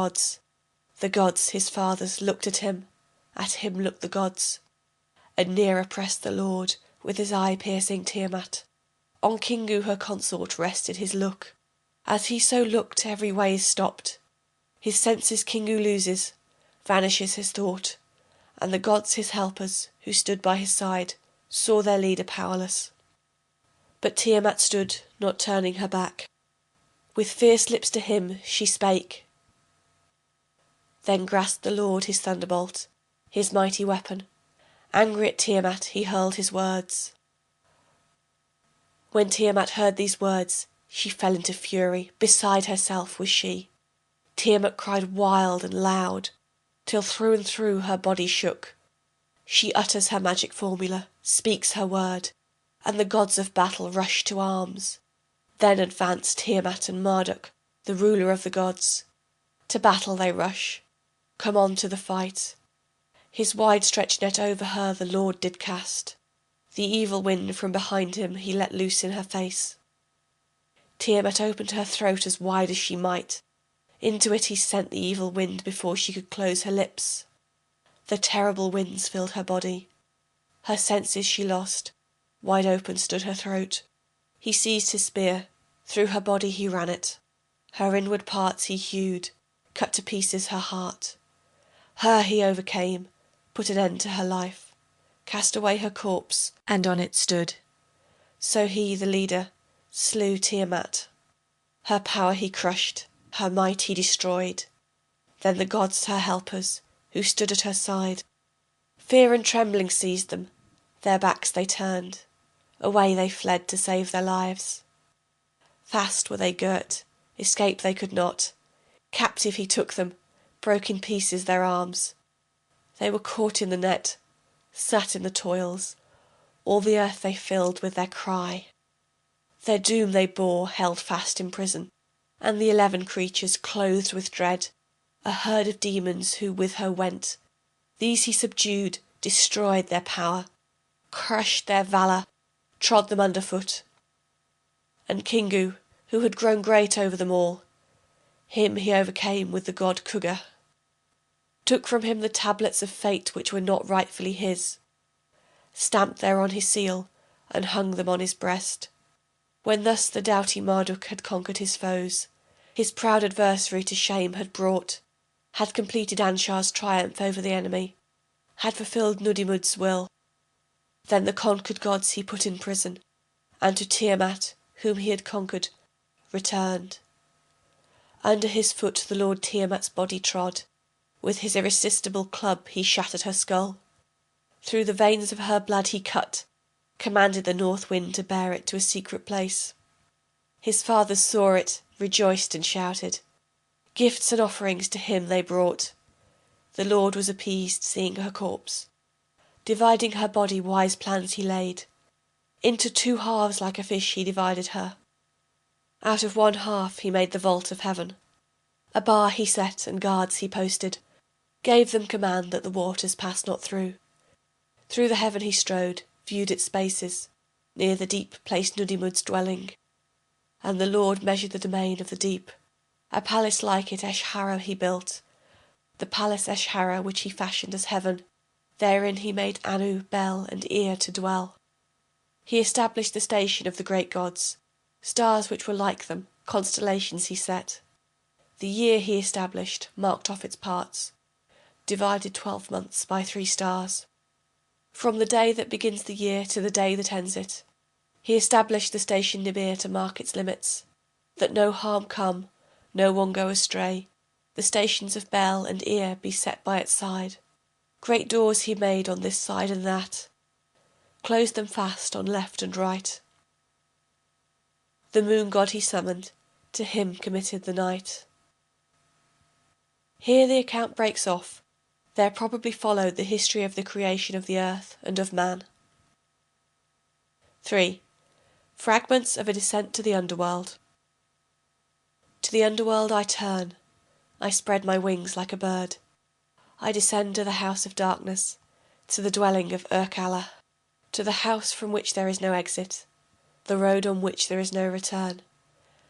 gods. The gods, his fathers, looked at him looked the gods. And nearer pressed the Lord with his eye-piercing Tiamat. On Kingu her consort rested his look. As he so looked every way is stopped. His senses Kingu loses, vanishes his thought, and the gods his helpers, who stood by his side, saw their leader powerless. But Tiamat stood, not turning her back. With fierce lips to him she spake. Then grasped the Lord his thunderbolt, his mighty weapon. Angry at Tiamat he hurled his words. When Tiamat heard these words, she fell into fury, beside herself was she. Tiamat cried wild and loud, till through and through her body shook. She utters her magic formula, speaks her word, and the gods of battle rush to arms. Then advance Tiamat and Marduk, the ruler of the gods. To battle they rush, come on to the fight. His wide-stretched net over her the Lord did cast. The evil wind from behind him he let loose in her face. Tiamat opened her throat as wide as she might. Into it he sent the evil wind before she could close her lips. The terrible winds filled her body. Her senses she lost. Wide open stood her throat. He seized his spear. Through her body he ran it. Her inward parts he hewed, cut to pieces her heart. Her he overcame, put an end to her life, cast away her corpse, and on it stood. So he, the leader, slew Tiamat. Her power he crushed, her might he destroyed. Then the gods, her helpers, who stood at her side, fear and trembling seized them, their backs they turned, away they fled to save their lives. Fast were they girt, escape they could not. Captive he took them, broke in pieces their arms. They were caught in the net, sat in the toils. All the earth they filled with their cry. Their doom they bore, held fast in prison, and the 11 creatures clothed with dread, a herd of demons who with her went. These he subdued, destroyed their power, crushed their valour, trod them underfoot. And Kingu, who had grown great over them all, him he overcame with the god Kuga, took from him the tablets of fate which were not rightfully his, stamped thereon his seal, and hung them on his breast. When thus the doughty Marduk had conquered his foes, his proud adversary to shame had brought, had completed Anshar's triumph over the enemy, had fulfilled Nudimud's will. Then the conquered gods he put in prison, and to Tiamat, whom he had conquered, returned. Under his foot the Lord Tiamat's body trod. With his irresistible club he shattered her skull. Through the veins of her blood he cut, commanded the north wind to bear it to a secret place. His fathers saw it, rejoiced and shouted. Gifts and offerings to him they brought. The Lord was appeased, seeing her corpse. Dividing her body wise plans he laid. Into 2 halves like a fish he divided her. Out of 1 half he made the vault of heaven. A bar he set and guards he posted, gave them command that the waters pass not through. Through the heaven he strode, viewed its spaces. Near the deep placed Nudimud's dwelling. And the Lord measured the domain of the deep. A palace like it Eshara he built, the palace Eshara which he fashioned as heaven. Therein he made Anu, Bel, and Ea to dwell. He established the station of the great gods. Stars which were like them, constellations he set. The year he established, marked off its parts, divided 12 months by 3 stars. From the day that begins the year to the day that ends it, he established the station Nibir to mark its limits, that no harm come, no one go astray. The stations of Bel and Ea be set by its side. Great doors he made on this side and that, closed them fast on left and right. The moon god he summoned, to him committed the night. Here the account breaks off. There probably followed the history of the creation of the earth and of man. 3. Fragments of a descent to the underworld. To the underworld I turn, I spread my wings like a bird. I descend to the house of darkness, to the dwelling of Urkala, to the house from which there is no exit, the road on which there is no return,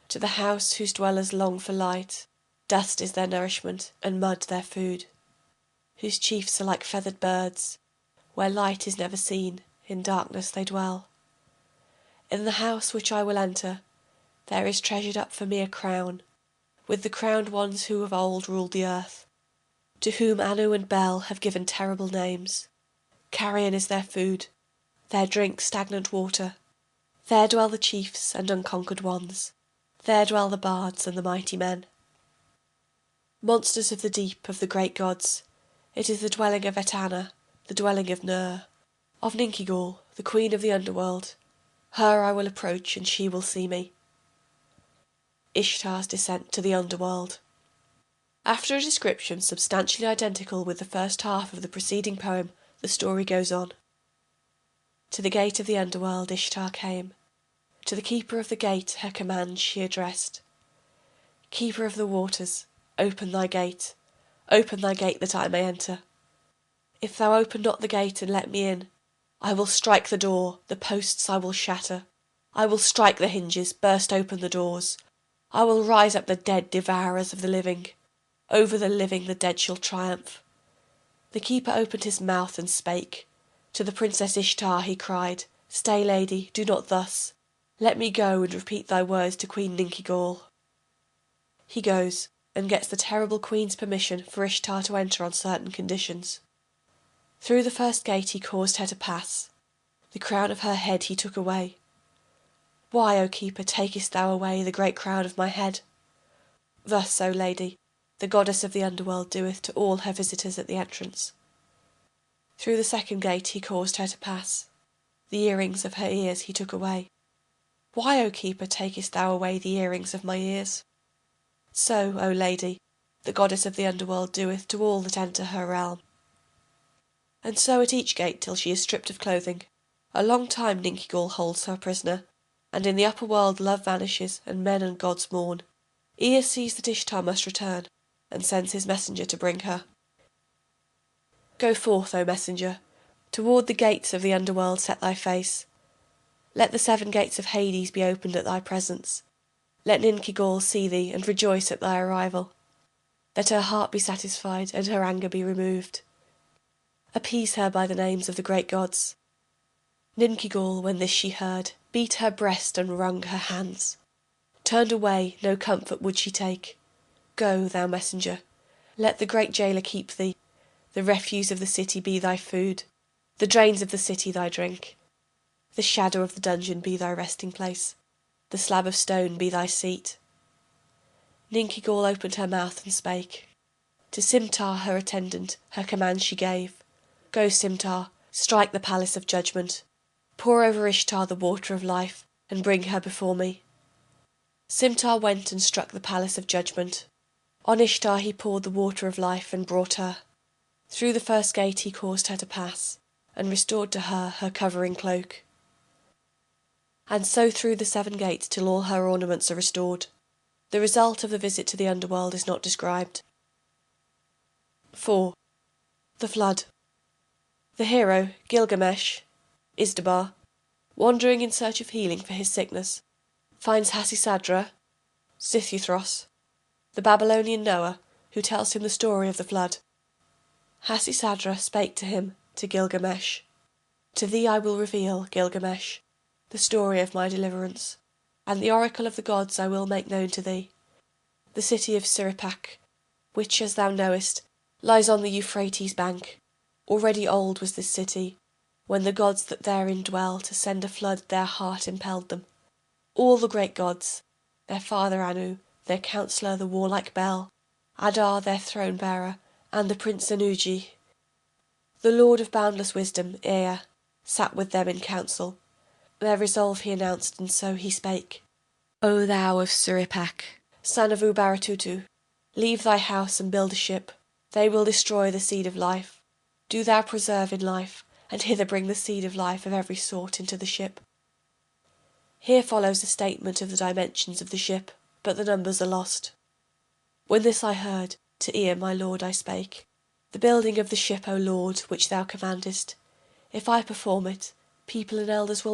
to the house whose dwellers long for light, Dust is their nourishment, and mud their food, whose chiefs are like feathered birds, where light is never seen, in darkness they dwell. In the house which I will enter, there is treasured up for me a crown, with the crowned ones who of old ruled the earth, to whom Anu and Bel have given terrible names. Carrion is their food, their drink stagnant water. There dwell the chiefs and unconquered ones, there dwell the bards and the mighty men. Monsters of the deep, of the great gods, it is the dwelling of Etana, the dwelling of Ner, of Ninkigal, the queen of the underworld. Her I will approach, and she will see me. Ishtar's descent to the underworld. After a description substantially identical with the first half of the preceding poem, the story goes on. To the gate of the underworld Ishtar came. To the keeper of the gate her command she addressed. Keeper of the waters, open thy gate that I may enter. If thou open not the gate and let me in, I will strike the door, the posts I will shatter. I will strike the hinges, burst open the doors. I will rise up the dead devourers of the living. Over the living the dead shall triumph. The keeper opened his mouth and spake. To the princess Ishtar he cried, Stay, lady, do not thus. Let me go and repeat thy words to Queen Ninkigal. He goes, and gets the terrible queen's permission for Ishtar to enter on certain conditions. Through the first gate he caused her to pass. The crown of her head he took away. Why, O keeper, takest thou away the great crown of my head? Thus, O lady, the goddess of the underworld doeth to all her visitors at the entrance. Through the second gate he caused her to pass. The earrings of her ears he took away. Why, O keeper, takest thou away the earrings of my ears? So, O lady, the goddess of the underworld doeth to all that enter her realm. And so at each gate till she is stripped of clothing. A long time Ninkigal holds her prisoner, and in the upper world love vanishes and men and gods mourn. Ea sees that Ishtar must return, and sends his messenger to bring her. Go forth, O messenger, toward the gates of the underworld set thy face. Let the 7 gates of Hades be opened at thy presence. Let Ninkigal see thee and rejoice at thy arrival. Let her heart be satisfied and her anger be removed. Appease her by the names of the great gods. Ninkigal, when this she heard, beat her breast and wrung her hands. Turned away, no comfort would she take. Go, thou messenger, let the great jailer keep thee. The refuse of the city be thy food, the drains of the city thy drink. The shadow of the dungeon be thy resting place, the slab of stone be thy seat. Ninkigal opened her mouth and spake. To Simtar her attendant her command she gave. Go, Simtar, strike the palace of judgment. Pour over Ishtar the water of life, and bring her before me. Simtar went and struck the palace of judgment. On Ishtar he poured the water of life and brought her. Through the first gate he caused her to pass, and restored to her her covering cloak. And so through the 7 gates till all her ornaments are restored. The result of the visit to the underworld is not described. 4. The Flood. The hero, Gilgamesh, Izdubar, wandering in search of healing for his sickness, finds Hasisadra, Zithuthros, the Babylonian Noah, who tells him the story of the flood. Hasisadra spake to him, to Gilgamesh, To thee I will reveal, Gilgamesh, the story of my deliverance, and the oracle of the gods I will make known to thee. The city of Siripak, which, as thou knowest, lies on the Euphrates bank. Already old was this city, when the gods that therein dwell to send a flood their heart impelled them. All the great gods, their father Anu, their counsellor the warlike Bel, Adar their throne bearer, and the prince Anuji, the lord of boundless wisdom, Ea, sat with them in council. Their resolve he announced, and so he spake. O thou of Suripak, son of Ubaratutu, leave thy house and build a ship. They will destroy the seed of life. Do thou preserve in life, and hither bring the seed of life of every sort into the ship. Here follows a statement of the dimensions of the ship, but the numbers are lost. When this I heard, to Ea my lord I spake. The building of the ship, O Lord, which thou commandest, if I perform it, people and elders will